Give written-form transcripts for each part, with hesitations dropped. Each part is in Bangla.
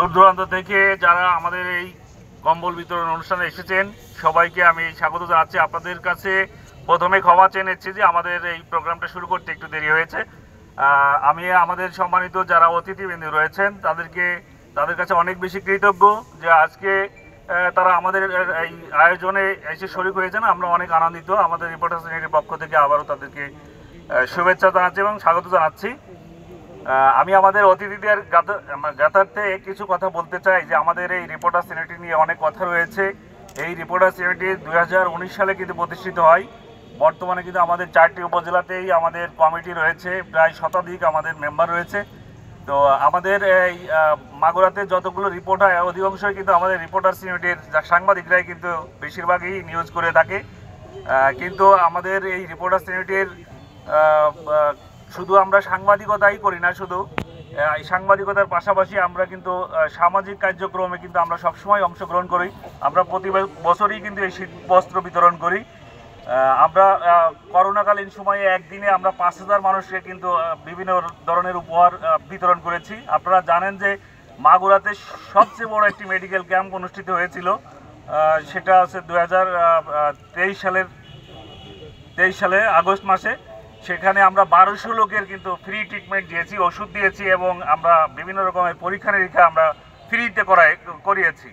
দূর দূরান্ত থেকে যারা আমাদের এই কম্বল বিতরণ অনুষ্ঠানে এসেছেন সবাইকে আমি স্বাগত জানাচ্ছি। আপনাদের কাছে প্রথমে ক্ষমা চেয়ে নিচ্ছি যে আমাদের এই প্রোগ্রামটা শুরু করতে একটু দেরি হয়েছে। আমি আমাদের সম্মানিত যারা অতিথিবৃন্দ রয়েছেন তাদের কাছে অনেক বেশি কৃতজ্ঞ যে আজকে তারা আমাদের এই আয়োজনে এসে শরিক হয়েছেন। আমরা অনেক আনন্দিত। আমাদের রিপোর্টার্স ইউনিটির পক্ষ থেকে আবারও তাদেরকে শুভেচ্ছা জানাচ্ছি এবং স্বাগত জানাচ্ছি। আমি আমাদের অতিথিদের জ্ঞাতার্থে কিছু কথা বলতে চাই যে আমাদের এই রিপোর্টার্স ইউনিটি নিয়ে অনেক কথা রয়েছে। এই রিপোর্টার্স ইউনিটি 2019 সালে কিন্তু প্রতিষ্ঠিত হয়। বর্তমানে কিন্তু আমাদের 4টি উপজেলাতেই আমাদের কমিটি রয়েছে, প্রায় শতাধিক আমাদের মেম্বার রয়েছে। তো আমাদের এই মাগুরাতে যতগুলো রিপোর্ট হয় অধিকাংশই কিন্তু আমাদের রিপোর্টার্স ইউনিটির সাংবাদিকরাই কিন্তু বেশিরভাগই নিউজ করে থাকে। কিন্তু আমাদের এই রিপোর্টার্স ইউনিটির শুধু আমরা সাংবাদিকতাই করি না, শুধু এই সাংবাদিকতার পাশাপাশি আমরা কিন্তু সামাজিক কার্যক্রমে কিন্তু আমরা সবসময় অংশগ্রহণ করি। আমরা প্রতি বছরই কিন্তু এই শীত বস্ত্র বিতরণ করি। আমরা করোনাকালীন সময়ে একদিনে আমরা 5000 মানুষকে কিন্তু বিভিন্ন ধরনের উপহার বিতরণ করেছি। আপনারা জানেন যে মাগুরাতে সবচেয়ে বড় একটি মেডিকেল ক্যাম্প অনুষ্ঠিত হয়েছিল, সেটা হচ্ছে 2023 সালে আগস্ট মাসে। সেখানে আমরা 1200 লোকের কিন্তু ফ্রি ট্রিটমেন্ট দিয়েছি, ওষুধ দিয়েছি এবং আমরা বিভিন্ন রকমের পরীক্ষা নিরীক্ষা আমরা ফ্রিতে করিয়েছি।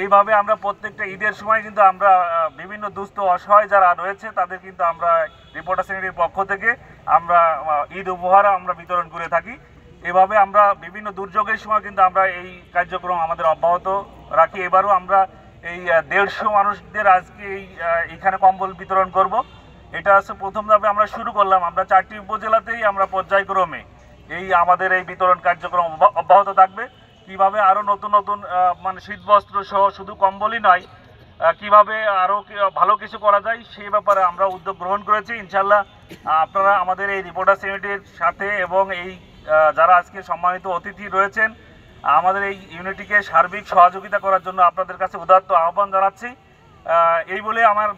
এইভাবে আমরা প্রত্যেকটা ঈদের সময় কিন্তু আমরা বিভিন্ন দুস্থ অসহায় যারা রয়েছে তাদের কিন্তু আমরা রিপোর্টার্স ইউনিটির পক্ষ থেকে আমরা ঈদ উপহার আমরা বিতরণ করে থাকি। এভাবে আমরা বিভিন্ন দুর্যোগের সময় কিন্তু আমরা এই কার্যক্রম আমাদের অব্যাহত রাখি। এবারও আমরা এই 150 মানুষদের আজকে এইখানে কম্বল বিতরণ করব। এটা হচ্ছে প্রথম ধাপে আমরা শুরু করলাম। আমরা 4টি উপজেলাতেই আমরা পর্যায়ক্রমে আমাদের এই বিতরণ কার্যক্রম অব্যাহত থাকবে। কিভাবে আরও নতুন নতুন মানে শীতবস্ত্র সহ শুধু কম্বলই নয়, কিভাবে আরও ভালো কিছু করা যায় সেই ব্যাপারে আমরা উদ্যোগ গ্রহণ করেছি। ইনশাল্লাহ আপনারা আমাদের এই রিপোর্টার্স ইউনিটির সাথে এবং এই যারা আজকে সম্মানিত অতিথি রয়েছেন আমাদের এই ইউনিটিকে সার্বিক সহযোগিতা করার জন্য আপনাদের কাছে উদাত্ত আহ্বান জানাচ্ছি। এই বলে আমার